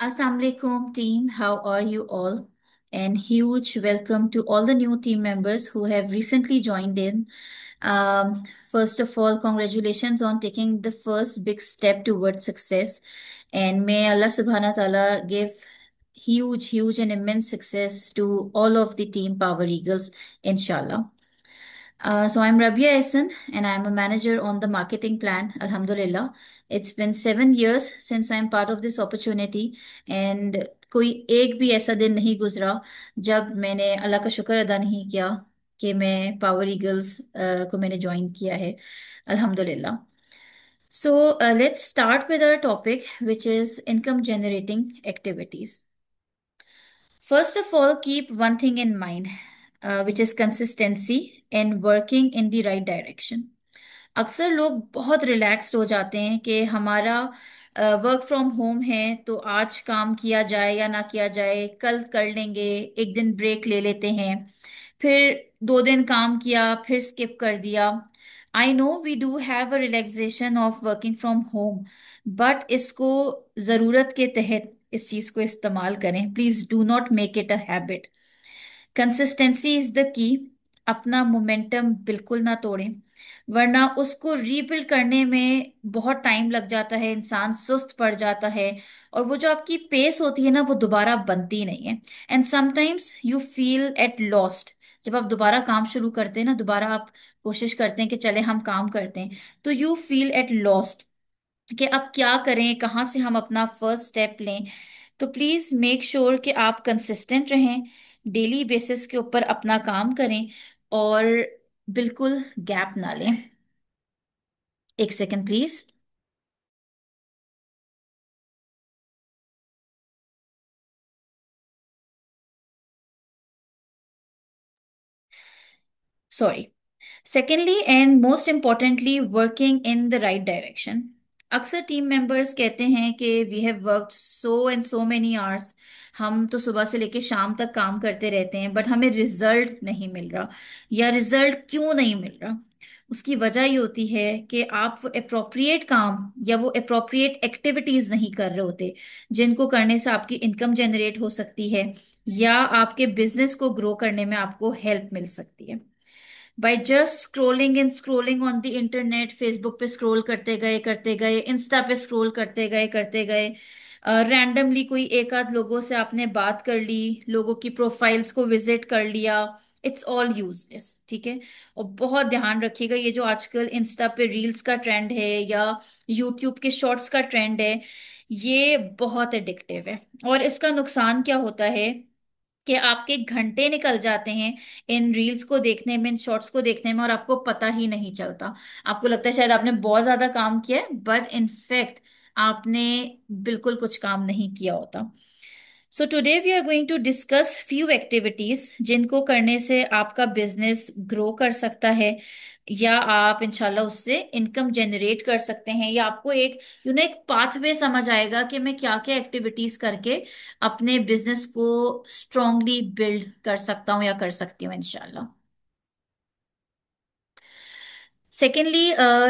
Assalamualaikum team, how are you all? And huge welcome to all the new team members who have recently joined in. First of all, congratulations on taking the first big step towards success. And may Allah subhanahu wa ta'ala give huge and immense success to all of the team Power Eagles, inshallah. So I'm Rabia Ehsan and I'm a manager on the marketing plan. Alhamdulillah. It's been 7 years since I'm part of this opportunity and कोई एक भी ऐसा दिन नहीं गुजरा जब मैंने अल्लाह का शुक्र अदा नहीं किया कि मैं पावर ईगल्स को मैंने ज्वाइन किया है अल्हम्दुलिल्लाह. So let's start with our topic, which is income generating activities. First of all, keep one thing in mind, which is consistency and working in the right direction. अक्सर लोग बहुत relaxed हो जाते हैं कि हमारा वर्क फ्रॉम होम है तो आज काम किया जाए या ना किया जाए, कल कर लेंगे, एक दिन ब्रेक ले लेते हैं, फिर 2 दिन काम किया फिर स्किप कर दिया. I know we do have a relaxation of working from home, but इसको ज़रूरत के तहत इस चीज़ को इस्तेमाल करें. Please do not make it a habit. Consistency is the key. अपना मोमेंटम बिल्कुल ना तोड़ें, वरना उसको रीबिल्ड करने में बहुत टाइम लग जाता है, इंसान सुस्त पड़ जाता है और वो जो आपकी पेस होती है ना वो दोबारा बनती नहीं है. And sometimes you feel at lost. जब आप दोबारा काम शुरू करते हैं ना, दोबारा आप कोशिश करते हैं कि चले हम काम करते हैं, तो यू फील एट लॉस्ट कि अब क्या करें, कहाँ से हम अपना फर्स्ट स्टेप लें. तो प्लीज मेक श्योर कि आप कंसिस्टेंट रहें, डेली बेसिस के ऊपर अपना काम करें और बिल्कुल गैप ना लें. एक second please. Sorry. Secondly and most importantly, working in the right direction. अक्सर टीम मेंबर्स कहते हैं कि we have worked so and so many hours. हम तो सुबह से लेके शाम तक काम करते रहते हैं बट हमें रिजल्ट नहीं मिल रहा. या रिजल्ट क्यों नहीं मिल रहा? उसकी वजह ये होती है कि आप वो अप्रोप्रिएट काम या वो अप्रोप्रिएट एक्टिविटीज नहीं कर रहे होते जिनको करने से आपकी इनकम जनरेट हो सकती है या आपके बिजनेस को ग्रो करने में आपको हेल्प मिल सकती है. By just scrolling on the internet, Facebook पे स्क्रॉल करते गए, इंस्टा पे स्क्रॉल करते गए, रैंडमली कोई एक आध लोगों से आपने बात कर ली, लोगों की प्रोफाइल्स को विजिट कर लिया. It's all useless. ठीक है. और बहुत ध्यान रखिएगा, ये जो आजकल इंस्टा पे रील्स का ट्रेंड है या यूट्यूब के शॉर्ट्स का ट्रेंड है, ये बहुत एडिक्टिव है. और इसका नुकसान क्या होता है कि आपके घंटे निकल जाते हैं इन रील्स को देखने में, इन शॉर्ट्स को देखने में, और आपको पता ही नहीं चलता. आपको लगता है शायद आपने बहुत ज्यादा काम किया है, बट इनफैक्ट आपने बिल्कुल कुछ काम नहीं किया होता. So today we are going to discuss few activities जिनको करने से आपका बिजनेस ग्रो कर सकता है या आप इंशाल्लाह उससे इनकम जनरेट कर सकते हैं, या आपको एक एक पाथवे समझ आएगा कि मैं क्या क्या एक्टिविटीज करके अपने बिजनेस को स्ट्रांगली बिल्ड कर सकता हूँ या कर सकती हूँ इंशाल्लाह. Secondly,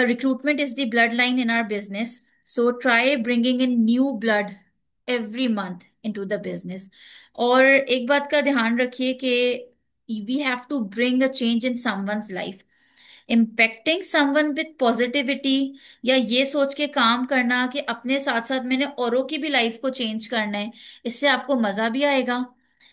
recruitment is the bloodline in our business. So try bringing in new blood every month into the business. और एक बात का ध्यान रखिए कि we have to bring a change in someone's life. Impacting someone with positivity या ये सोच के काम करना कि अपने साथ साथ मैंने औरों की भी लाइफ को चेंज करना है, इससे आपको मजा भी आएगा.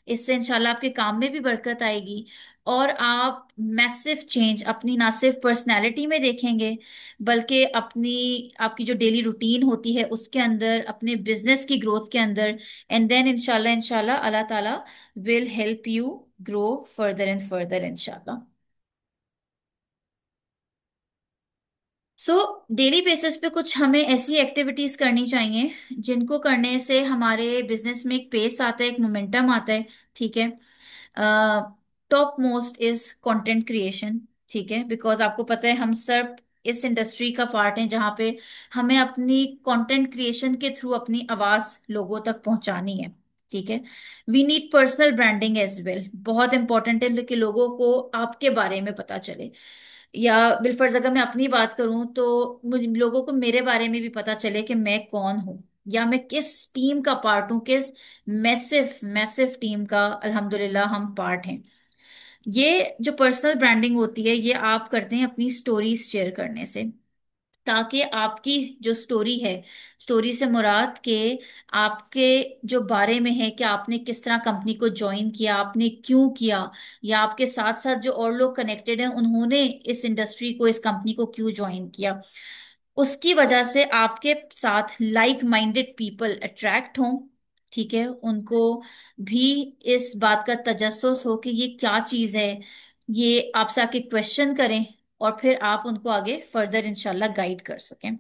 इससे इंशाल्लाह आपके काम में भी बरकत आएगी और आप मैसिव चेंज अपनी ना सिर्फ पर्सनैलिटी में देखेंगे बल्कि अपनी आपकी जो डेली रूटीन होती है उसके अंदर, अपने बिजनेस की ग्रोथ के अंदर. एंड देन इंशाल्लाह इंशाल्लाह अल्लाह ताला will help you grow further and further इंशाल्लाह. सो डेली बेसिस पे कुछ हमें ऐसी एक्टिविटीज करनी चाहिए जिनको करने से हमारे बिजनेस में एक पेस आता है, एक मोमेंटम आता है. ठीक है. Top most is content creation. ठीक है, बिकॉज आपको पता है हम सब इस इंडस्ट्री का पार्ट है जहाँ पे हमें अपनी कंटेंट क्रिएशन के थ्रू अपनी आवाज लोगों तक पहुंचानी है. ठीक है. We need personal branding as well. बहुत इंपॉर्टेंट है कि लोगों को आपके बारे में पता चले, या बिलफर्ज अगर मैं अपनी बात करूं तो मुझे लोगों को मेरे बारे में भी पता चले कि मैं कौन हूं. या मैं किस टीम का पार्ट हूँ, किस मैसिव मैसिव टीम का अल्हम्दुलिल्लाह हम पार्ट हैं। ये जो पर्सनल ब्रांडिंग होती है ये आप करते हैं अपनी स्टोरीज शेयर करने से, ताकि आपकी जो स्टोरी है, स्टोरी से मुराद के आपके जो बारे में है कि आपने किस तरह कंपनी को ज्वाइन किया, आपने क्यों किया, या आपके साथ साथ जो और लोग कनेक्टेड हैं उन्होंने इस इंडस्ट्री को, इस कंपनी को क्यों ज्वाइन किया, उसकी वजह से आपके साथ लाइक माइंडेड पीपल अट्रैक्ट हों। ठीक है, उनको भी इस बात का तजस्सुस हो कि ये क्या चीज है, ये आपसे आके क्वेश्चन करें, और फिर आप उनको आगे फर्दर इंशाल्लाह गाइड कर सकें।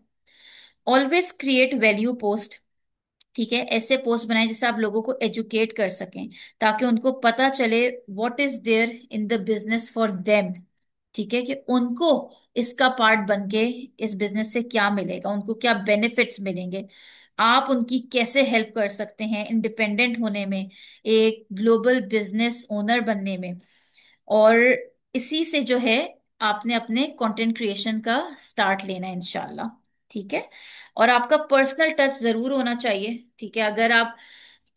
Always create value post. ठीक है, ऐसे पोस्ट बनाएं जिससे आप लोगों को एजुकेट कर सकें, ताकि उनको पता चले what is there in the business for them. ठीक है, कि उनको इसका पार्ट बन के इस बिजनेस से क्या मिलेगा, उनको क्या बेनिफिट्स मिलेंगे, आप उनकी कैसे हेल्प कर सकते हैं इंडिपेंडेंट होने में, एक ग्लोबल बिजनेस ओनर बनने में। और इसी से जो है आपने अपने कंटेंट क्रिएशन का स्टार्ट लेना है इंशाल्लाह। ठीक है, और आपका पर्सनल टच जरूर होना चाहिए। ठीक है, अगर आप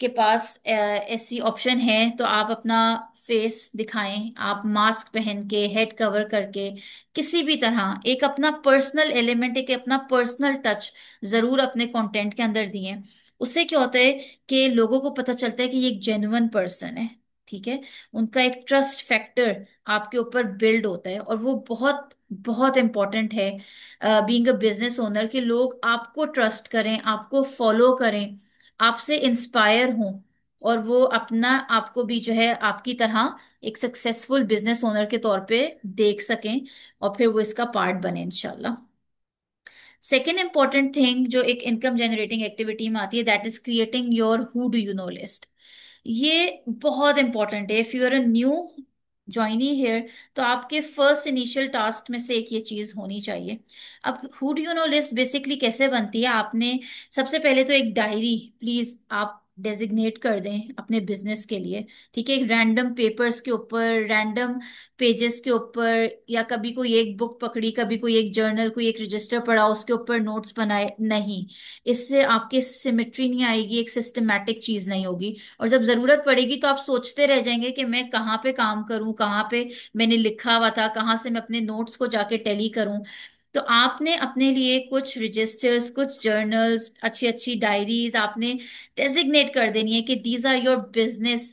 के पास ऐसी ऑप्शन है तो आप अपना फेस दिखाएं, आप मास्क पहन के, हेड कवर करके, किसी भी तरह एक अपना पर्सनल एलिमेंट, एक अपना पर्सनल टच जरूर अपने कंटेंट के अंदर दिए। उससे क्या होता है कि लोगों को पता चलता है कि ये एक जेन्युइन पर्सन है। ठीक है, उनका एक ट्रस्ट फैक्टर आपके ऊपर बिल्ड होता है, और वो बहुत बहुत इंपॉर्टेंट है बीइंग अ बिजनेस ओनर, कि लोग आपको ट्रस्ट करें, आपको फॉलो करें, आपसे इंस्पायर हों, और वो अपना आपको भी जो है आपकी तरह एक सक्सेसफुल बिजनेस ओनर के तौर पे देख सकें, और फिर वो इसका पार्ट बने इंशाल्लाह। सेकेंड इंपॉर्टेंट थिंग जो एक इनकम जनरेटिंग एक्टिविटी में आती है, that is creating your who do you know list. ये बहुत इंपॉर्टेंट है। If you are a new joinee here, तो आपके फर्स्ट इनिशियल टास्क में से एक ये चीज होनी चाहिए। अब who do you know list basically कैसे बनती है, आपने सबसे पहले तो एक डायरी प्लीज आप डेजिग्नेट कर दें अपने बिजनेस के लिए। ठीक है, एक रैंडम पेपर्स के ऊपर, रैंडम पेजेस के ऊपर, या कभी कोई एक बुक पकड़ी, कभी कोई एक जर्नल, कोई एक रजिस्टर पढ़ा, उसके ऊपर नोट्स बनाए, नहीं। इससे आपकी सिमेट्री नहीं आएगी, एक सिस्टमैटिक चीज नहीं होगी, और जब जरूरत पड़ेगी तो आप सोचते रह जाएंगे कि मैं कहाँ पे काम करूं, कहाँ पे मैंने लिखा हुआ था, कहाँ से मैं अपने नोट्स को जाके टैली करूं। तो आपने अपने लिए कुछ रजिस्टर्स, कुछ जर्नल्स, अच्छी अच्छी डायरीज आपने डेजिग्नेट कर देनी है कि these are your business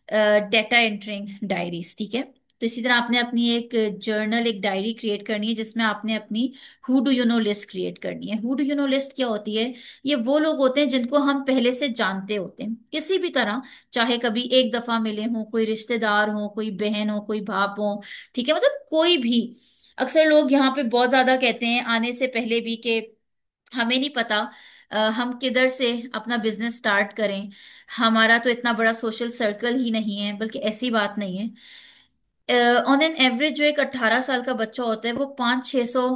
data entering diaries. ठीक है, तो इसी तरह आपने अपनी एक जर्नल, एक डायरी क्रिएट करनी है जिसमें आपने अपनी who do you know list create करनी है। Who do you know list क्या होती है, ये वो लोग होते हैं जिनको हम पहले से जानते होते हैं किसी भी तरह, चाहे कभी एक दफा मिले हों, कोई रिश्तेदार हो, कोई बहन हो, कोई बाप हो। ठीक है, मतलब कोई भी। अक्सर लोग यहाँ पे बहुत ज्यादा कहते हैं आने से पहले भी कि हमें नहीं पता हम किधर से अपना बिजनेस स्टार्ट करें, हमारा तो इतना बड़ा सोशल सर्कल ही नहीं है। बल्कि ऐसी बात नहीं है। ऑन एन एवरेज जो एक 18 साल का बच्चा होता है वो 500-600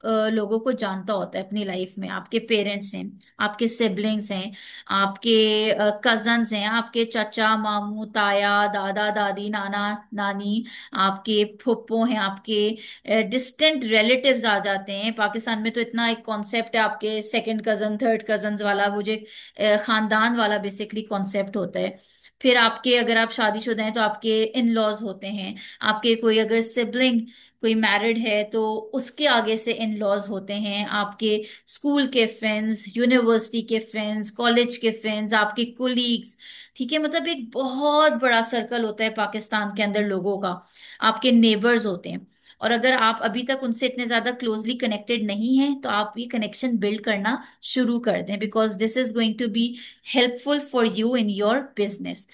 लोगों को जानता होता है अपनी लाइफ में। आपके पेरेंट्स हैं, आपके सिबलिंग्स हैं, आपके कजन्स हैं, आपके चाचा मामू ताया दादा दादी नाना नानी, आपके फुप्पो हैं, आपके डिस्टेंट रिलेटिव्स आ जाते हैं। पाकिस्तान में तो इतना एक कॉन्सेप्ट है, आपके सेकंड कजन, थर्ड कजन वाला, वो जो एक खानदान वाला बेसिकली कॉन्सेप्ट होता है। फिर आपके, अगर आप शादीशुदा हैं तो आपके इन लॉज होते हैं, आपके कोई अगर सिबलिंग कोई मैरिड है तो उसके आगे से इन लॉज होते हैं, आपके स्कूल के फ्रेंड्स, यूनिवर्सिटी के फ्रेंड्स, कॉलेज के फ्रेंड्स, आपके कोलीग्स। ठीक है, मतलब एक बहुत बड़ा सर्कल होता है पाकिस्तान के अंदर लोगों का, आपके नेबर्स होते हैं। और अगर आप अभी तक उनसे इतने ज्यादा क्लोजली कनेक्टेड नहीं हैं तो आप ये कनेक्शन बिल्ड करना शुरू कर दें, because this is going to be helpful for you in your business.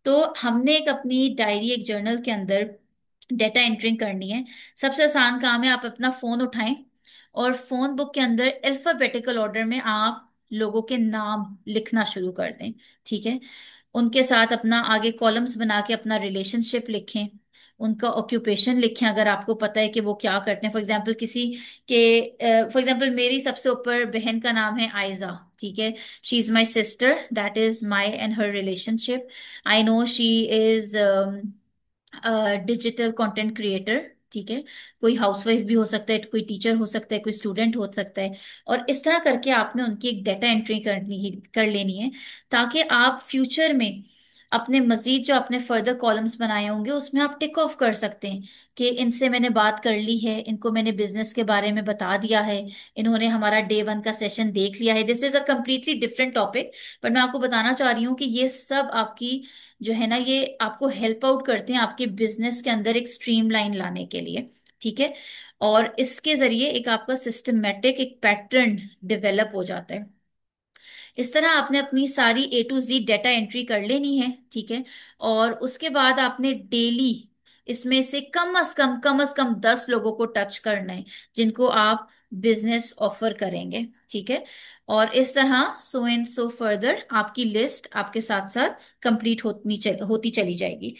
तो हमने एक अपनी डायरी, एक जर्नल के अंदर डेटा एंट्रिंग करनी है। सबसे आसान काम है, आप अपना फोन उठाएं और फोन बुक के अंदर अल्फाबेटिकल ऑर्डर में आप लोगों के नाम लिखना शुरू कर दें। ठीक है, उनके साथ अपना आगे कॉलम्स बना के अपना रिलेशनशिप लिखें, उनका ऑक्यूपेशन लिखें अगर आपको पता है कि वो क्या करते हैं। फॉर एग्जांपल किसी के, फॉर एग्जांपल मेरी सबसे ऊपर बहन का नाम है आयजा। ठीक है, she is my sister, that is my and her relationship. I know she is digital content creator. ठीक है। कोई हाउसवाइफ भी हो सकता है, कोई टीचर हो सकता है, कोई स्टूडेंट हो सकता है। और इस तरह करके आपने उनकी एक डाटा एंट्री कर लेनी है, ताकि आप फ्यूचर में अपने मजीद जो आपने फर्दर कॉलम्स बनाए होंगे उसमें आप टिक ऑफ कर सकते हैं कि इनसे मैंने बात कर ली है, इनको मैंने बिजनेस के बारे में बता दिया है, इन्होंने हमारा डे 1 का सेशन देख लिया है। This is a completely different topic, पर मैं आपको बताना चाह रही हूँ कि ये सब आपकी जो है ना, ये आपको हेल्प आउट करते हैं आपके बिजनेस के अंदर एक स्ट्रीमलाइन लाने के लिए। ठीक है। और इसके जरिए एक आपका सिस्टमेटिक एक पैटर्न डेवलप हो जाता है। इस तरह आपने अपनी सारी A to Z data entry कर लेनी है। ठीक है। और उसके बाद आपने डेली इसमें से कम से कम 10 लोगों को टच करना है, जिनको आप बिजनेस ऑफर करेंगे। ठीक है। और इस तरह सो एंड सो फर्दर आपकी लिस्ट आपके साथ साथ कंप्लीट होती चली जाएगी।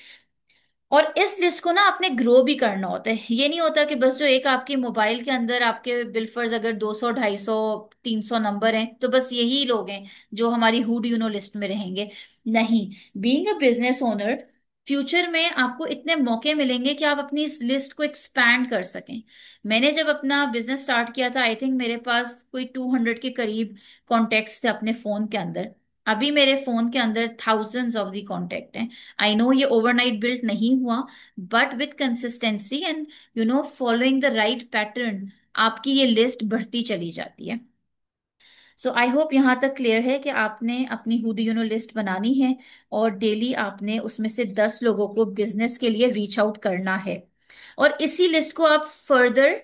और इस लिस्ट को ना आपने ग्रो भी करना होता है। ये नहीं होता कि बस जो एक आपकी मोबाइल के अंदर आपके बिल्फर्स अगर 200 250 300 नंबर हैं तो बस यही लोग हैं जो हमारी who do you know list में रहेंगे। नहीं, being a business owner, future में आपको इतने मौके मिलेंगे कि आप अपनी इस लिस्ट को एक्सपैंड कर सकें। मैंने जब अपना बिजनेस स्टार्ट किया था, आई थिंक मेरे पास कोई 200 के करीब कॉन्टेक्ट्स थे अपने फोन के अंदर। अभी मेरे फोन के अंदर थाउजेंड्स ऑफ दी कॉन्टेक्ट हैं। आई नो ये ओवरनाइट बिल्ट नहीं हुआ, but with consistency and following the right pattern आपकी ये लिस्ट बढ़ती चली जाती है। सो आई होप यहाँ तक क्लियर है कि आपने अपनी who do you know list बनानी है, और डेली आपने उसमें से 10 लोगों को बिजनेस के लिए रीच आउट करना है। और इसी लिस्ट को आप फर्दर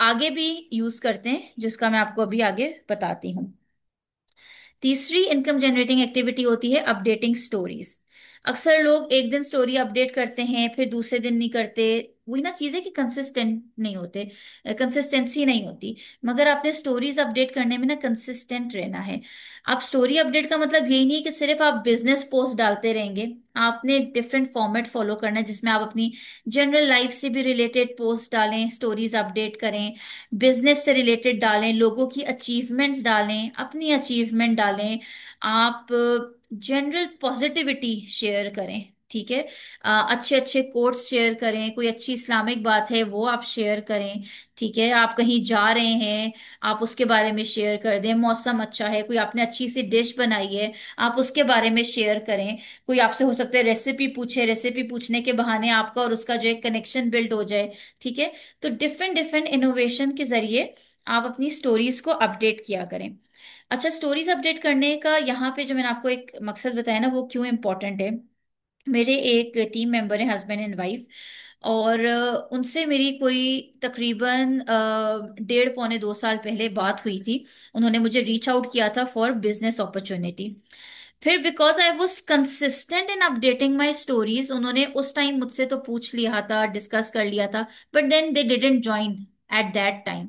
आगे भी यूज करते हैं, जिसका मैं आपको अभी आगे बताती हूँ। तीसरी इनकम जनरेटिंग एक्टिविटी होती है अपडेटिंग स्टोरीज। अक्सर लोग एक दिन स्टोरी अपडेट करते हैं, फिर दूसरे दिन नहीं करते। वही ना चीज है कि कंसिस्टेंट नहीं होते, कंसिस्टेंसी नहीं होती। मगर आपने स्टोरीज अपडेट करने में ना कंसिस्टेंट रहना है। आप स्टोरी अपडेट का मतलब यही नहीं है कि सिर्फ आप बिजनेस पोस्ट डालते रहेंगे। आपने डिफरेंट फॉर्मेट फॉलो करना है, जिसमें आप अपनी जनरल लाइफ से भी रिलेटेड पोस्ट डालें, स्टोरीज अपडेट करें, बिजनेस से रिलेटेड डालें, लोगों की अचीवमेंट्स डालें, अपनी अचीवमेंट डालें। आप जनरल पॉजिटिविटी शेयर करें। ठीक है। अच्छे अच्छे कोट्स शेयर करें, कोई अच्छी इस्लामिक बात है वो आप शेयर करें। ठीक है। आप कहीं जा रहे हैं, आप उसके बारे में शेयर कर दें। मौसम अच्छा है, कोई आपने अच्छी सी डिश बनाई है, आप उसके बारे में शेयर करें। कोई आपसे हो सकता है रेसिपी पूछे, रेसिपी पूछने के बहाने आपका और उसका जो एक कनेक्शन बिल्ड हो जाए। ठीक है। तो डिफरेंट डिफरेंट इनोवेशन के जरिए आप अपनी स्टोरीज को अपडेट किया करें। अच्छा, स्टोरीज अपडेट करने का यहाँ पे जो मैंने आपको एक मकसद बताया ना, वो क्यों इम्पोर्टेंट है। मेरे एक टीम मेंबर है, हस्बैंड एंड वाइफ, और उनसे मेरी कोई तकरीबन 1.5 पौने 2 साल पहले बात हुई थी। उन्होंने मुझे रीच आउट किया था फॉर बिजनेस अपॉर्चुनिटी। फिर because I was consistent in updating my stories, उन्होंने उस टाइम मुझसे तो पूछ लिया था, डिस्कस कर लिया था, but then they didn't join at that time.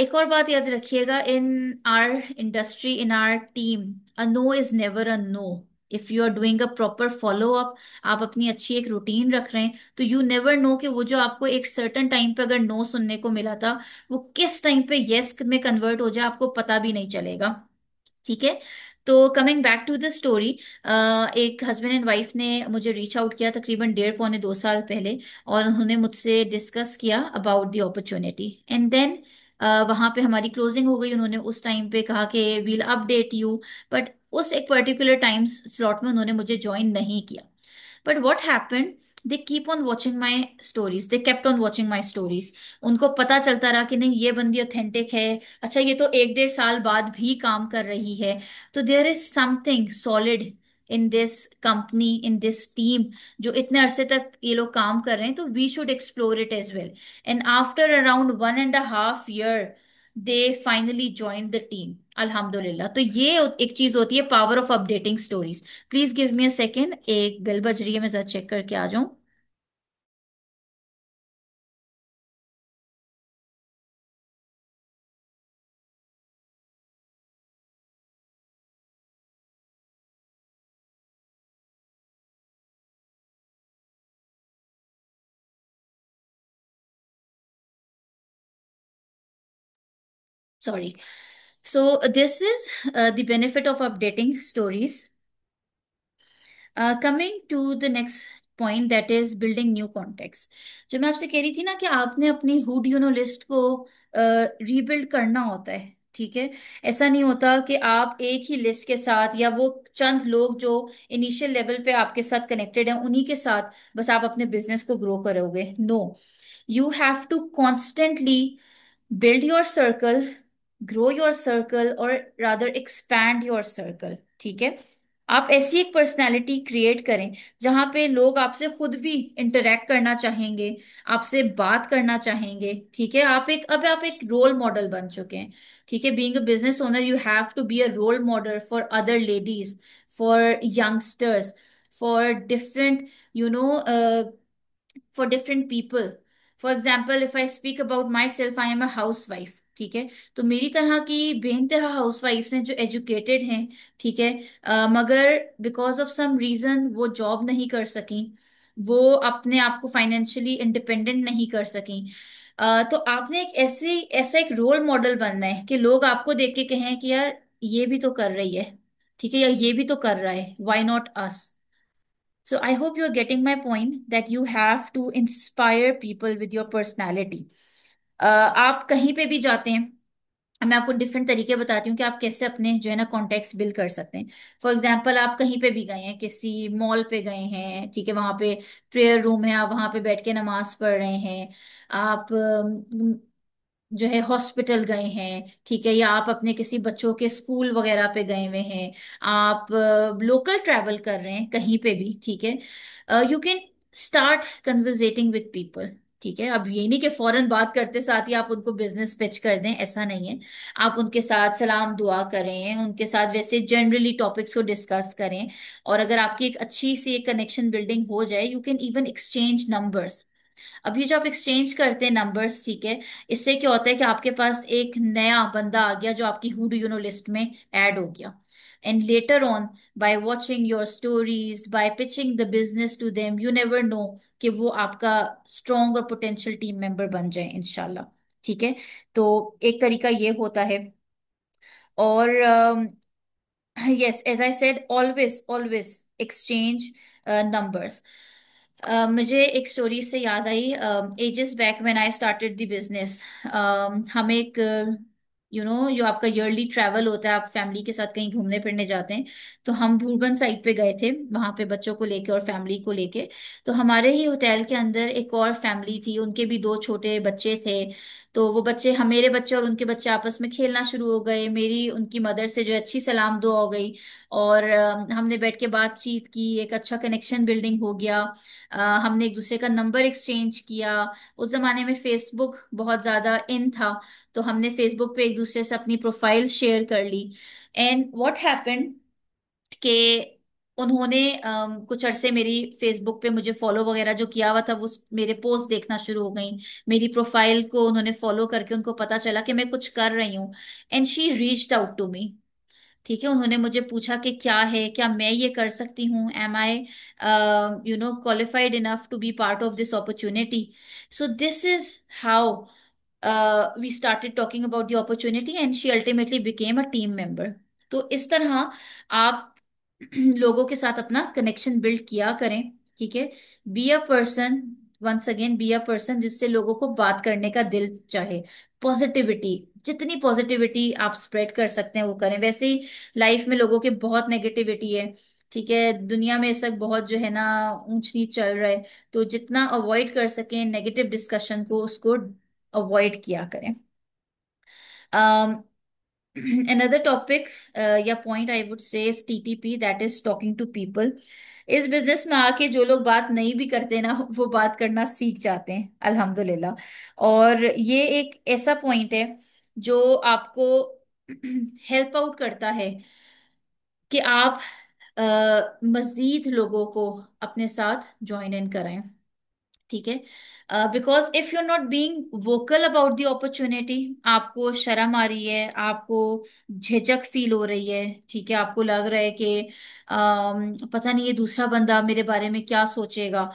एक और बात याद रखिएगा, in our industry, in our team, a no is never a no. If you are doing a proper follow up, आप अपनी अच्छी एक रूटीन रख रहे हैं, तो यू नेवर नो कि वो जो आपको एक सर्टन टाइम पे अगर नो सुनने को मिला था, वो किस टाइम पे यस में कन्वर्ट हो जाए आपको पता भी नहीं चलेगा। ठीक है। तो coming back to the story, एक हस्बैंड एंड वाइफ ने मुझे रीच आउट किया तकरीबन 1.5 पौने 2 साल पहले, और उन्होंने मुझसे डिस्कस किया about the opportunity, and then वहां पे हमारी क्लोजिंग हो गई। उन्होंने उस टाइम पे कहा कि वील अपडेट यू, बट उस एक पर्टिकुलर टाइम स्लॉट में उन्होंने मुझे ज्वाइन नहीं किया। But what happened, they keep on watching my stories, they kept on watching my stories. उनको पता चलता रहा कि नहीं, ये बंदी ऑथेंटिक है। अच्छा, ये तो 1 1.5 साल बाद भी काम कर रही है। तो there is something solid in this company, in this team, जो इतने अरसे तक ये लोग काम कर रहे हैं, तो we should explore it as well. And after around 1.5 year they finally join the team, अल्हम्दुलिल्लाह। तो ये एक चीज होती है power of updating stories. Please give me a second, एक बेल बज रही है, मैं जरा चेक करके आ जाऊं। Sorry. So this is the benefit of updating stories. Coming to the next. Point, that is building new contact. जो मैं आपसे कह रही थी ना कि आपने अपनी हुड यूनो लिस्ट को रीबिल्ड करना होता है, ठीक है। ऐसा नहीं होता कि आप एक ही लिस्ट के साथ या वो चंद लोग जो इनिशियल लेवल पे आपके साथ कनेक्टेड हैं उन्हीं के साथ बस आप अपने बिजनेस को ग्रो करोगे। No, you have to constantly build your circle, grow your circle, or rather expand your circle, ठीक है। आप ऐसी एक पर्सनालिटी क्रिएट करें जहां पे लोग आपसे खुद भी इंटरेक्ट करना चाहेंगे, आपसे बात करना चाहेंगे, ठीक है। आप एक रोल मॉडल बन चुके हैं, ठीक है। Being a business owner you have to be a role model for other ladies, for youngsters, for different, you know, for different people. For example, if I speak about myself, I am a housewife, ठीक है। तो मेरी तरह की बेनतहा house wives हैं जो educated हैं, ठीक है, मगर बिकॉज ऑफ सम रीजन वो जॉब नहीं कर सकी, वो अपने आप को फाइनेंशियली इंडिपेंडेंट नहीं कर सकी। तो आपने एक ऐसी ऐसा एक रोल मॉडल बनना है कि लोग आपको देख के कहें कि यार ये भी तो कर रही है, ठीक है, या ये भी तो कर रहा है, why not us. So I hope you're getting my point that you have to inspire people with your personality. आप कहीं पे भी जाते हैं, मैं आपको डिफरेंट तरीके बताती हूँ कि आप कैसे अपने जो है ना कॉन्टेक्ट बिल्ड कर सकते हैं। फॉर एग्जाम्पल, आप कहीं पे भी गए हैं, किसी मॉल पे गए हैं, ठीक है, वहां पे प्रेयर रूम है, आप वहां पे बैठ के नमाज पढ़ रहे हैं। आप जो है हॉस्पिटल गए हैं, ठीक है, या आप अपने किसी बच्चों के स्कूल वगैरह पे गए हुए हैं, आप लोकल ट्रैवल कर रहे हैं कहीं पे भी, ठीक है। You can start conversating with people, ठीक है। अब ये नहीं कि फौरन बात करते साथ ही आप उनको बिजनेस पिच कर दें, ऐसा नहीं है। आप उनके साथ सलाम दुआ करें, उनके साथ वैसे जनरली टॉपिक्स को डिस्कस करें। और अगर आपकी एक अच्छी सी एक कनेक्शन बिल्डिंग हो जाए, you can even exchange numbers. अब ये जो आप एक्सचेंज करते हैं नंबर्स, ठीक है, इससे क्या होता है कि आपके पास एक नया बंदा आ गया जो आपकी who do you know list में ऐड हो गया। And later on, by watching your stories, by pitching the business to them, you never know कि वो आपका स्ट्रॉन्ग और पोटेंशियल टीम मेंबर बन जाए इंशाल्लाह, ठीक है। तो एक तरीका ये होता है। और yes, as I said, always exchange numbers. मुझे एक स्टोरी से याद आई, ages back when I started the business. हम एक जो आपका ईयरली ट्रैवल होता है, आप फैमिली के साथ कहीं घूमने फिरने जाते हैं। तो हम भूरबन साइड पे गए थे, वहां पे बच्चों को लेके और फैमिली को लेके। तो हमारे ही होटल के अंदर एक और फैमिली थी, उनके भी दो छोटे बच्चे थे। तो वो बच्चे, हम मेरे बच्चे और उनके बच्चे आपस में खेलना शुरू हो गए, मेरी उनकी मदर से जो है अच्छी सलाम दुआ हो गई। और हमने बैठ के बातचीत की, एक अच्छा कनेक्शन बिल्डिंग हो गया। हमने एक दूसरे का नंबर एक्सचेंज किया। उस जमाने में फेसबुक बहुत ज्यादा इन था, तो हमने फेसबुक पे एक दूसरे से अपनी प्रोफाइल शेयर कर ली। एंड व्हाट हैपेंड कि उन्होंने कुछ अरसे मेरी फेसबुक पे मुझे फॉलो वगैरह जो किया हुआ था, वो मेरे पोस्ट देखना शुरू हो गई। मेरी प्रोफाइल को उन्होंने फॉलो करके उनको पता चला कि मैं कुछ कर रही हूँ। And she reached out to me, ठीक है। उन्होंने मुझे पूछा कि क्या है, क्या मैं ये कर सकती हूँ, am I qualified enough to be part of this opportunity. So this is how we started talking about the opportunity and she ultimately became a team member. तो इस तरह आप लोगों के साथ अपना कनेक्शन बिल्ड किया करें, ठीक है। Be a person, once again be a person जिससे लोगों को बात करने का दिल चाहे। पॉजिटिविटी, जितनी पॉजिटिविटी आप स्प्रेड कर सकते हैं वो करें। वैसे ही लाइफ में लोगों के बहुत नेगेटिविटी है, ठीक है, दुनिया में इस वक्त बहुत जो है ना ऊंच नीच चल रहा है। तो जितना अवॉइड कर सकें नेगेटिव डिस्कशन को, उसको अवॉइड किया करें। another topic या point I would say is TTP, that is talking to people. इस बिजनेस में आके जो लोग बात नहीं भी करते ना, वो बात करना सीख जाते हैं अल्हम्दुलिल्लाह। और ये एक ऐसा पॉइंट है जो आपको हेल्प आउट करता है कि आप मजीद लोगों को अपने साथ ज्वाइन इन कराएं, ठीक है। Because if you are not being vocal about the opportunity, आपको शर्म आ रही है, आपको झिझक फील हो रही है, ठीक है, आपको लग रहा है कि पता नहीं ये दूसरा बंदा मेरे बारे में क्या सोचेगा।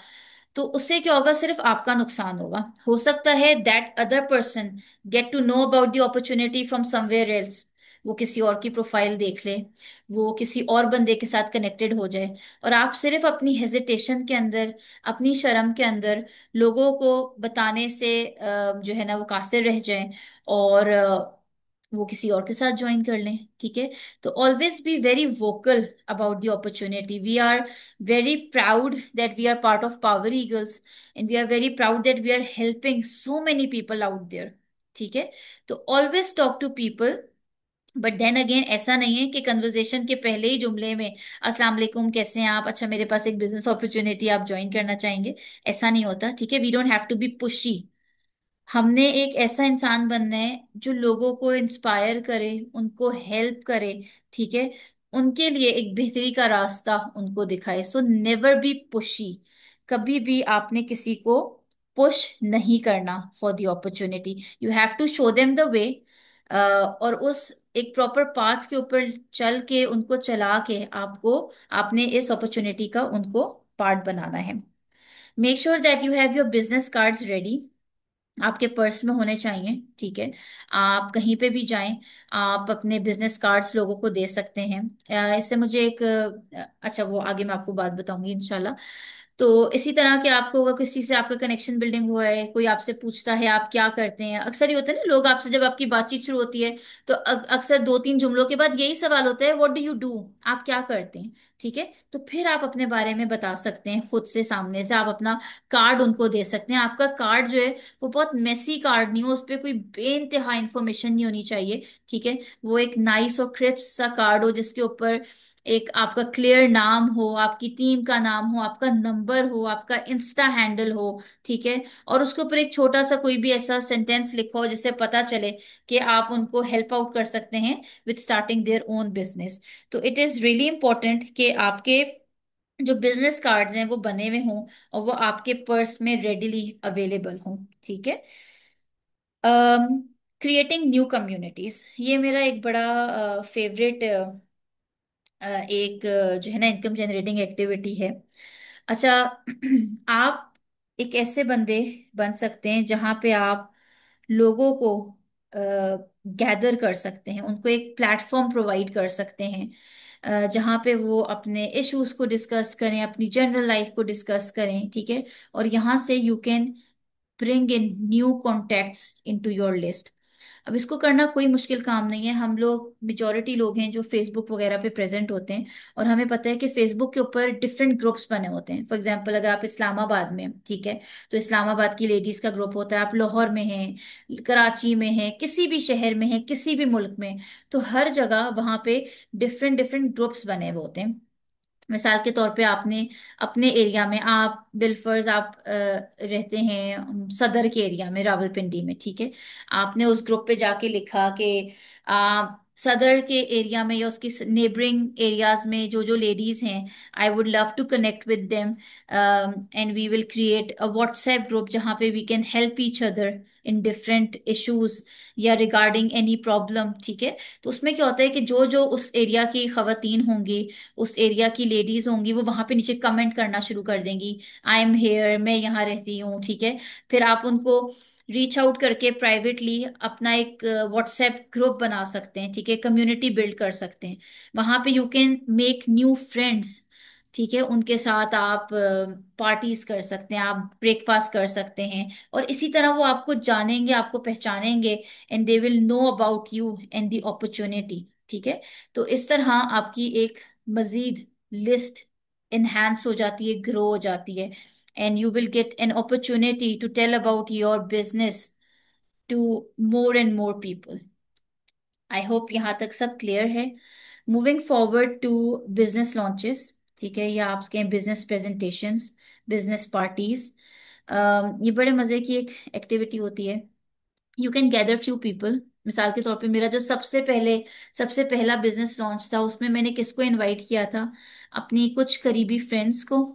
तो उससे क्या होगा, सिर्फ आपका नुकसान होगा। हो सकता है that other person get to know about the opportunity from somewhere else, वो किसी और की प्रोफाइल देख ले, वो किसी और बंदे के साथ कनेक्टेड हो जाए, और आप सिर्फ अपनी हेजिटेशन के अंदर, अपनी शर्म के अंदर लोगों को बताने से जो है ना वो कासिर रह जाएं, और वो किसी और के साथ ज्वाइन कर लें। ठीक है। तो always be very vocal about the opportunity. We are very proud that we are part of Power Eagles, and we are very proud that we are helping so many people out there। ठीक है। तो always talk to people, but then again ऐसा नहीं है कि conversation के पहले ही जुमले में अस्सलाम वालेकुम कैसे हैं आप, अच्छा मेरे पास एक बिजनेस अपॉर्चुनिटी आप ज्वाइन करना चाहेंगे, ऐसा नहीं होता। ठीक है। We don't have to be pushy. हमने एक ऐसा इंसान बनना है जो लोगों को इंस्पायर करे, उनको हेल्प करे। ठीक है। उनके लिए एक बेहतरी का रास्ता उनको दिखाए। So never be pushy. कभी भी आपने किसी को पुश नहीं करना for the opportunity. You have to show them the way, और उस एक प्रॉपर पाथ के ऊपर चल के उनको चला के आपको, आपने इस अपॉर्चुनिटी का उनको पार्ट बनाना है। Make sure that you have your business cards ready, आपके पर्स में होने चाहिए। ठीक है। आप कहीं पे भी जाएं, आप अपने बिजनेस कार्ड्स लोगों को दे सकते हैं। इससे मुझे एक अच्छा, वो आगे मैं आपको बात बताऊंगी इंशाल्लाह। तो इसी तरह के आपको अगर किसी से आपका कनेक्शन बिल्डिंग हुआ है, कोई आपसे पूछता है आप क्या करते हैं, अक्सर ये होता है ना, लोग आपसे जब आपकी बातचीत शुरू होती है तो अक्सर दो तीन जुमलों के बाद यही सवाल होता है, व्हाट डू यू डू, आप क्या करते हैं। ठीक है। तो फिर आप अपने बारे में बता सकते हैं खुद से, सामने से आप अपना कार्ड उनको दे सकते हैं। आपका कार्ड जो है वो बहुत मेसी कार्ड नहीं हो, उस पर कोई बेइंतहा इंफॉर्मेशन नहीं होनी चाहिए। ठीक है। वो एक नाइस और क्रिस्प सा कार्ड हो जिसके ऊपर एक आपका क्लियर नाम हो, आपकी टीम का नाम हो, आपका नंबर हो, आपका इंस्टा हैंडल हो। ठीक है। और उसके ऊपर एक छोटा सा कोई भी ऐसा सेंटेंस लिखो हो जिससे पता चले कि आप उनको हेल्प आउट कर सकते हैं with starting there own business. तो इट इज रियली इंपॉर्टेंट कि आपके जो बिजनेस कार्ड्स हैं वो बने हुए हों और वो आपके पर्स में रेडिली अवेलेबल हों। ठीक है। क्रिएटिंग न्यू कम्युनिटीज, ये मेरा एक बड़ा फेवरेट एक जो है ना इनकम जनरेटिंग एक्टिविटी है। अच्छा, आप एक ऐसे बंदे बन सकते हैं जहां पे आप लोगों को गैदर कर सकते हैं, उनको एक प्लेटफॉर्म प्रोवाइड कर सकते हैं जहां पे वो अपने इश्यूज को डिस्कस करें, अपनी जनरल लाइफ को डिस्कस करें। ठीक है। और यहाँ से you can bring in new contacts into your list. अब इसको करना कोई मुश्किल काम नहीं है। हम लोग मेजॉरिटी लोग हैं जो फेसबुक वगैरह पे प्रेजेंट होते हैं, और हमें पता है कि फेसबुक के ऊपर डिफरेंट ग्रुप्स बने होते हैं। फॉर एग्जांपल अगर आप इस्लामाबाद में हैं, ठीक है, तो इस्लामाबाद की लेडीज का ग्रुप होता है। आप लाहौर में हैं, कराची में हैं, किसी भी शहर में हैं, किसी भी मुल्क में, तो हर जगह वहां पे डिफरेंट डिफरेंट ग्रुप्स बने हुए होते हैं। मिसाल के तौर पे आपने अपने एरिया में, आप बिलफर्ज आप रहते हैं सदर के एरिया में, रावलपिंडी में। ठीक है। आपने उस ग्रुप पे जाके लिखा कि सदर के एरिया में या उसकी नेबरिंग एरियाज में जो जो लेडीज हैं, I would love to connect with them, and we will create a WhatsApp group जहाँ पे we can help each other in different issues या रिगार्डिंग एनी प्रॉब्लम। ठीक है। तो उसमें क्या होता है कि जो जो उस एरिया की खवातीन होंगी, उस एरिया की लेडीज होंगी, वो वहां पे नीचे कमेंट करना शुरू कर देंगी, आई एम हेयर, मैं यहाँ रहती हूँ। ठीक है। फिर आप उनको रीच आउट करके प्राइवेटली अपना एक व्हाट्सएप ग्रुप बना सकते हैं। ठीक है। कम्युनिटी बिल्ड कर सकते हैं। वहां पे you can make new friends. ठीक है। उनके साथ आप पार्टीज कर सकते हैं, आप ब्रेकफास्ट कर सकते हैं, और इसी तरह वो आपको जानेंगे, आपको पहचानेंगे, and they will know about you and the opportunity. ठीक है। तो इस तरह आपकी एक मजीद लिस्ट इनहेंस हो जाती है, ग्रो हो जाती है, and you will get an opportunity to tell about your business to more and more people. I hope यहाँ तक सब क्लियर है। Moving forward to business launches. ठीक है। या आपके बिजनेस प्रेजेंटेशंस, बिजनेस पार्टीज, ये बड़े मजे की एक एक्टिविटी होती है। You can gather few people. मिसाल के तौर पे मेरा जो सबसे पहला बिजनेस लॉन्च था, उसमें मैंने किसको इनवाइट किया था, अपनी कुछ करीबी फ्रेंड्स को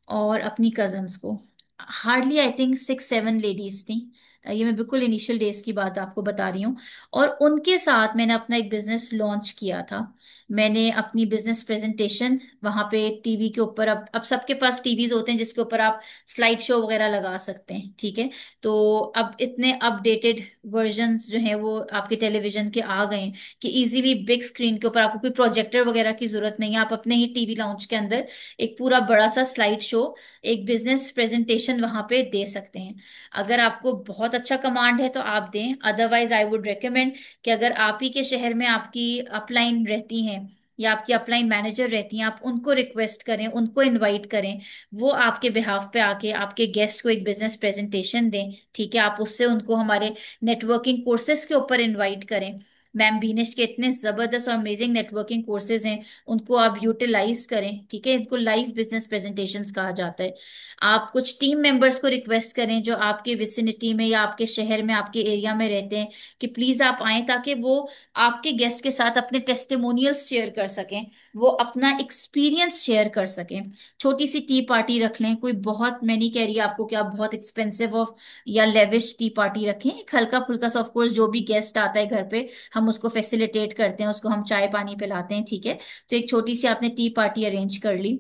और अपनी कजन्स को। हार्डली आई थिंक 6 7 लेडीज थी। ये मैं बिल्कुल इनिशियल डेज की बात आपको बता रही हूँ। और उनके साथ मैंने अपना एक बिजनेस लॉन्च किया था। मैंने अपनी बिजनेस प्रेजेंटेशन वहां पे टीवी के ऊपर, अब सबके पास टीवीज होते हैं जिसके ऊपर आप स्लाइड शो वगैरह लगा सकते हैं, ठीक है। तो अब इतने अपडेटेड वर्जन्स जो हैं वो आपके टेलीविजन के आ गए हैं कि इजीली बिग स्क्रीन के ऊपर आपको कोई प्रोजेक्टर वगैरह की जरूरत नहीं है, आप अपने ही टीवी लाउंज के अंदर एक पूरा बड़ा सा स्लाइड शो, एक बिजनेस प्रेजेंटेशन वहां पे दे सकते हैं। अगर आपको बहुत अच्छा कमांड है तो आप दें, अदरवाइज आई वुड रेकमेंड कि अगर आप ही के शहर में आपकी अपलाइन रहती हैं या आपकी अपलाइन मैनेजर रहती हैं, आप उनको रिक्वेस्ट करें, उनको इनवाइट करें, वो आपके बिहाफ पे आके आपके गेस्ट को एक बिजनेस प्रेजेंटेशन दें, ठीक है। आप उससे उनको हमारे नेटवर्किंग कोर्सेज के ऊपर इनवाइट करें। मैम बीनेश के इतने जबरदस्त और अमेजिंग नेटवर्किंग कोर्सेज हैं, उनको आप यूटिलाइज करें, ठीक है। इनको लाइव बिजनेस प्रेजेंटेशंस कहा जाता है। आप कुछ टीम मेंबर्स को रिक्वेस्ट करें जो आपके विसिनिटी में या आपके शहर में, आपके एरिया में रहते हैं, कि प्लीज आप आएं, ताकि वो आपके गेस्ट के साथ अपने टेस्टिमोनियल्स शेयर कर सकें, वो अपना एक्सपीरियंस शेयर कर सकें। छोटी सी टी पार्टी रख लें, कोई बहुत, मैं नहीं कह रही आपको कि आप बहुत एक्सपेंसिव ऑफ या लेविश टी पार्टी रखें, एक हल्का फुल्का सा, ऑफ कोर्स जो भी गेस्ट आता है घर पे हम उसको फैसिलिटेट करते हैं, उसको हम चाय पानी पिलाते हैं, ठीक है। तो एक छोटी सी आपने टी पार्टी अरेंज कर ली।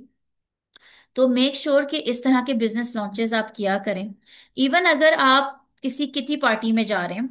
तो मेक श्योर कि इस तरह के बिजनेस लॉन्चेस आप किया करें। इवन अगर आप किसी किटी पार्टी में जा रहे हैं,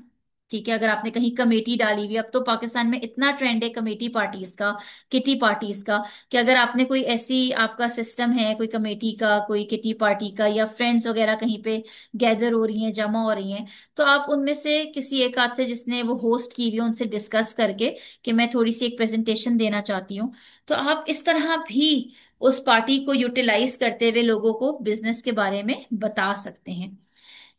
ठीक है, अगर आपने कहीं कमेटी डाली हुई, अब तो पाकिस्तान में इतना ट्रेंड है कमेटी पार्टीज का, किटी पार्टीज का, कि अगर आपने कोई ऐसी, आपका सिस्टम है कोई कमेटी का, कोई किटी पार्टी का, या फ्रेंड्स वगैरह कहीं पे गैदर हो रही हैं, जमा हो रही हैं, तो आप उनमें से किसी एक आध से जिसने वो होस्ट की हुई है उनसे डिस्कस करके कि मैं थोड़ी सी एक प्रेजेंटेशन देना चाहती हूँ, तो आप इस तरह भी उस पार्टी को यूटिलाइज करते हुए लोगों को बिजनेस के बारे में बता सकते हैं।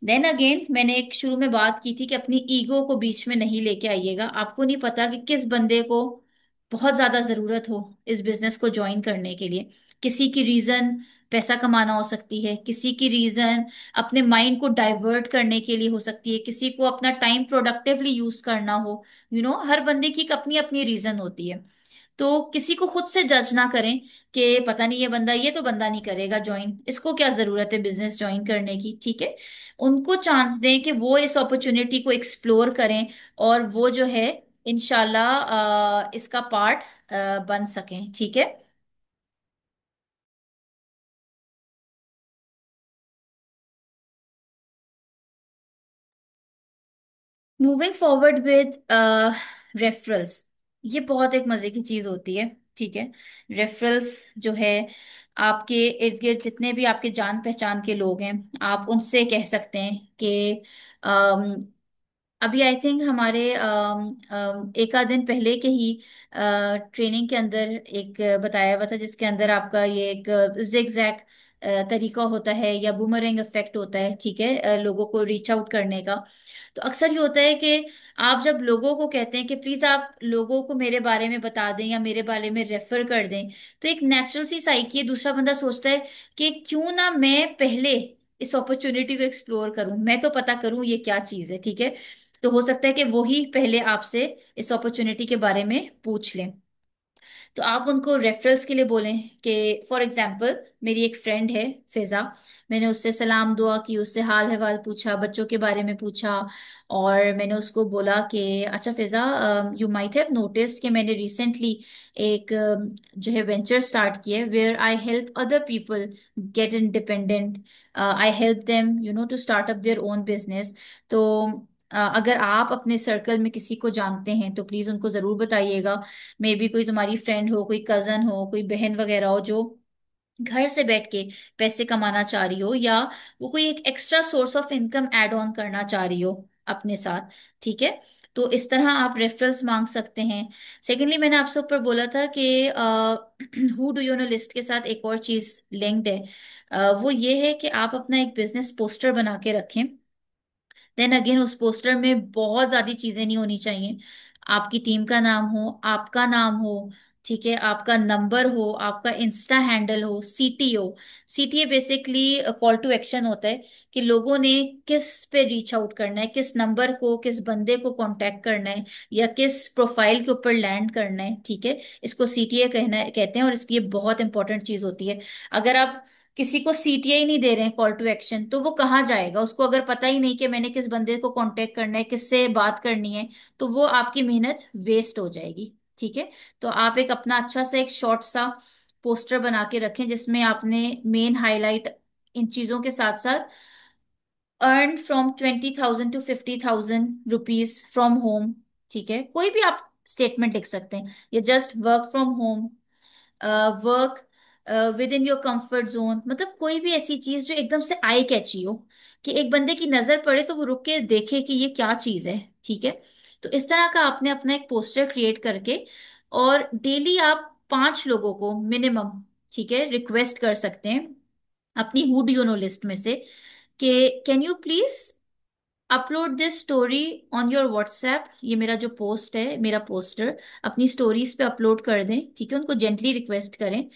देन अगेन, मैंने एक शुरू में बात की थी कि अपनी ईगो को बीच में नहीं लेके आइएगा। आपको नहीं पता कि किस बंदे को बहुत ज्यादा जरूरत हो इस बिजनेस को ज्वाइन करने के लिए। किसी की रीजन पैसा कमाना हो सकती है, किसी की रीजन अपने माइंड को डाइवर्ट करने के लिए हो सकती है, किसी को अपना टाइम प्रोडक्टिवली यूज करना हो। हर बंदे की एक अपनी अपनी रीजन होती है। तो किसी को खुद से जज ना करें कि पता नहीं, ये तो बंदा नहीं करेगा ज्वाइन, इसको क्या जरूरत है बिजनेस ज्वाइन करने की, ठीक है। उनको चांस दें कि वो इस अपॉर्चुनिटी को एक्सप्लोर करें, और वो जो है इंशाल्लाह इसका पार्ट बन सकें, ठीक है। मूविंग फॉरवर्ड विद रेफरल्स, ये बहुत एक मजे की चीज होती है, ठीक है। रेफरल्स जो है, आपके इर्द गिर्द जितने भी आपके जान पहचान के लोग हैं, आप उनसे कह सकते हैं कि अभी आई थिंक हमारे एक आध दिन पहले के ही ट्रेनिंग के अंदर एक बताया हुआ था, जिसके अंदर आपका ये एक जिग जैग तरीका होता है या बूमरैंग इफेक्ट होता है, ठीक है, लोगों को रीच आउट करने का। तो अक्सर ये होता है कि आप जब लोगों को कहते हैं कि प्लीज आप लोगों को मेरे बारे में बता दें या मेरे बारे में रेफर कर दें, तो एक नेचुरल सी साइकी है, दूसरा बंदा सोचता है कि क्यों ना मैं पहले इस अपॉर्चुनिटी को एक्सप्लोर करूं, मैं तो पता करूं ये क्या चीज है, ठीक है। तो हो सकता है कि वो ही पहले आपसे इस अपॉर्चुनिटी के बारे में पूछ लें। तो आप उनको रेफरल्स के लिए बोलें कि फॉर एग्जाम्पल मेरी एक फ्रेंड है फिजा, मैंने उससे सलाम दुआ की, उससे हाल हवाल पूछा, बच्चों के बारे में पूछा, और मैंने उसको बोला कि अच्छा फिजा, यू माइट हैव नोटिस्ड कि मैंने रिसेंटली एक जो है वेंचर स्टार्ट किया है, where I help other people get independent, I help them to start up their own business. तो अगर आप अपने सर्कल में किसी को जानते हैं तो प्लीज उनको जरूर बताइएगा। मे बी कोई तुम्हारी फ्रेंड हो, कोई कजन हो, कोई बहन वगैरह हो जो घर से बैठ के पैसे कमाना चाह रही हो, या वो कोई एक extra source of income add on करना चाह रही हो अपने साथ, ठीक है। तो इस तरह आप रेफरल्स मांग सकते हैं। सेकेंडली, मैंने आपसे ऊपर बोला था कि who do you know list के साथ एक और चीज लिंक्ड है, वो ये है कि आप अपना एक बिजनेस पोस्टर बना के रखें। देन अगेन, उस पोस्टर में बहुत ज्यादा चीजें नहीं होनी चाहिए। आपकी टीम का नाम हो, आपका नाम हो, ठीक है, आपका नंबर हो, आपका इंस्टा हैंडल हो, CTO. CTA basically call to action होता है कि लोगों ने किस पे रीच आउट करना है, किस नंबर को, किस बंदे को कांटेक्ट करना है, या किस प्रोफाइल के ऊपर लैंड करना है, ठीक है। इसको सीटीए कहना कहते हैं, और इसकी ये बहुत इंपॉर्टेंट चीज होती है। अगर आप किसी को सीटीआई नहीं दे रहे हैं, कॉल टू एक्शन, तो वो कहाँ जाएगा? उसको अगर पता ही नहीं कि मैंने किस बंदे को कांटेक्ट करना है, किससे बात करनी है, तो वो आपकी मेहनत वेस्ट हो जाएगी। ठीक है। तो आप एक अपना अच्छा सा एक शॉर्ट सा पोस्टर बना के रखें जिसमें आपने मेन हाईलाइट इन चीजों के साथ साथ earn from 20,000 to 50,000 rupees from home. ठीक है, कोई भी आप स्टेटमेंट लिख सकते हैं, या just work from home, work with in your comfort zone, मतलब कोई भी ऐसी चीज जो एकदम से आई कैची हो, कि एक बंदे की नजर पड़े तो वो रुक के देखे कि ये क्या चीज है। ठीक है। तो इस तरह का आपने अपना एक पोस्टर क्रिएट करके, और डेली आप 5 लोगों को मिनिमम, ठीक है, रिक्वेस्ट कर सकते हैं अपनी who do you know list में से, कि can you please upload this story on your WhatsApp. ये मेरा जो पोस्ट है, मेरा पोस्टर अपनी स्टोरीज पे अपलोड कर दें। ठीक है, उनको जेंटली रिक्वेस्ट करें।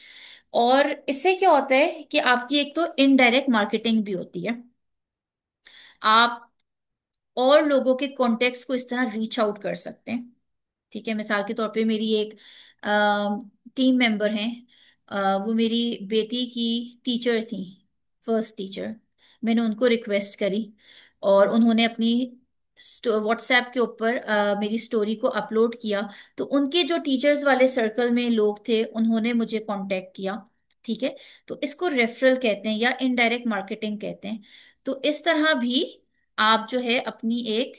और इससे क्या होता है कि आपकी एक तो इनडायरेक्ट मार्केटिंग भी होती है, आप और लोगों के कॉन्टेक्ट्स को इस तरह रीच आउट कर सकते हैं। ठीक है, मिसाल के तौर पे मेरी एक टीम मेंबर हैं, वो मेरी बेटी की टीचर थी, फर्स्ट टीचर। मैंने उनको रिक्वेस्ट करी, और उन्होंने अपनी व्हाट्सएप के ऊपर मेरी स्टोरी को अपलोड किया। तो उनके जो टीचर्स वाले सर्कल में लोग थे, उन्होंने मुझे कांटेक्ट किया। ठीक है। तो इसको रेफरल कहते हैं या इनडायरेक्ट मार्केटिंग कहते हैं। तो इस तरह भी आप जो है अपनी एक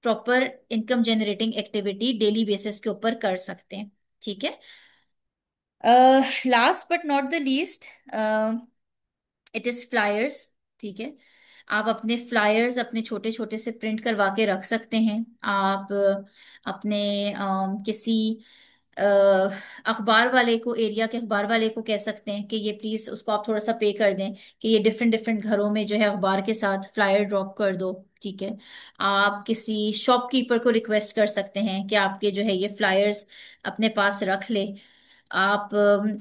proper income generating activity daily basis के ऊपर कर सकते हैं। ठीक है। Last but not the least, it is flyers. ठीक है, आप अपने फ्लायर्स अपने छोटे छोटे से प्रिंट करवा के रख सकते हैं। आप अपने किसी अ, अखबार वाले को, एरिया के अखबार वाले को कह सकते हैं कि ये प्लीज उसको आप थोड़ा सा पे कर दें, कि ये डिफरेंट डिफरेंट घरों में जो है अखबार के साथ फ्लायर ड्रॉप कर दो। ठीक है। आप किसी शॉपकीपर को रिक्वेस्ट कर सकते हैं कि आपके जो है ये फ्लायर्स अपने पास रख ले। आप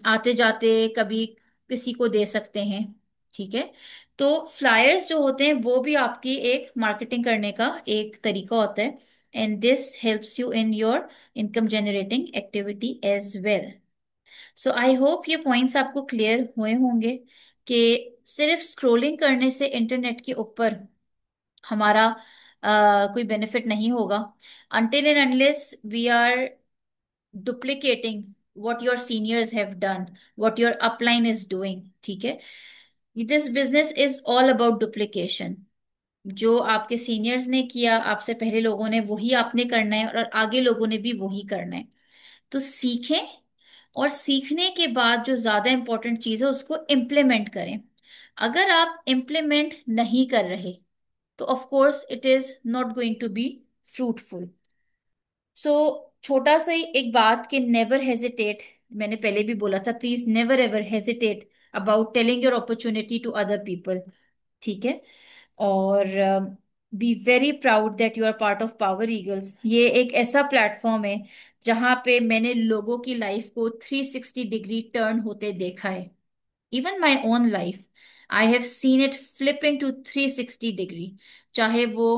आते जाते कभी किसी को दे सकते हैं। ठीक है। तो फ्लायर्स जो होते हैं वो भी आपकी एक मार्केटिंग करने का एक तरीका होता है, and this helps you in your income generating activity as well. So I hope ये पॉइंट्स आपको क्लियर हुए होंगे कि सिर्फ स्क्रोलिंग करने से इंटरनेट के ऊपर हमारा कोई बेनिफिट नहीं होगा, until and unless we are duplicating what your seniors have done, what your upline is doing. ठीक है। This business is all about duplication. जो आपके सीनियर्स ने किया, आपसे पहले लोगों ने, वही आपने करना है, और आगे लोगों ने भी वही करना है। तो सीखें, और सीखने के बाद जो ज्यादा इंपॉर्टेंट चीज है उसको इम्प्लीमेंट करें। अगर आप इम्प्लीमेंट नहीं कर रहे, तो of course it is not going to be fruitful. So छोटा सा ही एक बात, कि नेवर हेजिटेट, मैंने पहले भी बोला था, please never ever hesitate about telling your opportunity to other people. ठीक है। और be very proud that you are part of Power Eagles. ये एक ऐसा प्लेटफॉर्म है जहां पे मैंने लोगों की लाइफ को 360 डिग्री टर्न होते देखा है। Even my own life, I have seen it flipping to 360 degree. चाहे वो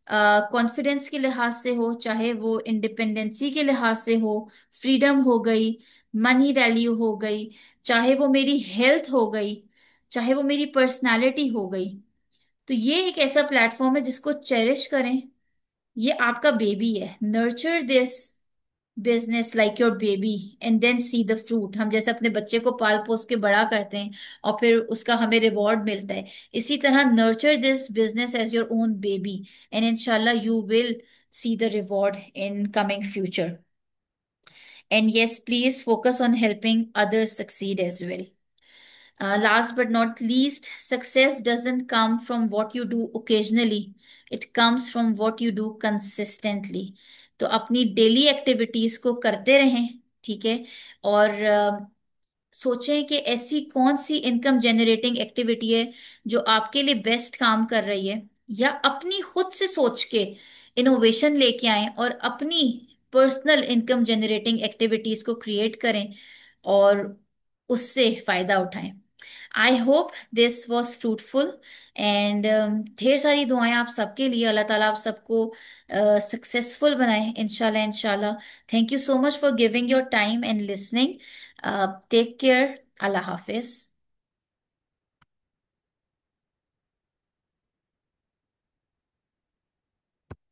कॉन्फिडेंस के लिहाज से हो, चाहे वो इंडिपेंडेंसी के लिहाज से हो, फ्रीडम हो गई, मनी वैल्यू हो गई, चाहे वो मेरी हेल्थ हो गई, चाहे वो मेरी पर्सनालिटी हो गई। तो ये एक ऐसा प्लेटफॉर्म है जिसको चेरिश करें। ये आपका बेबी है, nurture this business like your baby, and then see the fruit. हम जैसे अपने बच्चे को पाल पोस के बड़ा करते हैं और फिर उसका हमें रिवॉर्ड मिलता है, इसी तरह nurture this business as your own baby, and इंशाल्लाह you will see the reward in coming future. And yes, please focus on helping others succeed as well. Last but not least, success doesn't come from what you do occasionally, it comes from what you do consistently. तो अपनी daily activities को करते रहें। ठीक है। और सोचें कि ऐसी कौन सी इनकम जनरेटिंग एक्टिविटी है जो आपके लिए बेस्ट काम कर रही है, या अपनी खुद से सोच के इनोवेशन लेके आएं और अपनी पर्सनल इनकम जनरेटिंग एक्टिविटीज को क्रिएट करें, और उससे फायदा उठाएं। I hope this was fruitful, and ढेर सारी दुआएं आप सबके लिए, अल्लाह ताला आप सबको सक्सेसफुल बनाए इंशाल्लाह इंशाल्लाह। Thank you so much for giving your time and listening. Take care. अल्लाह हाफिज।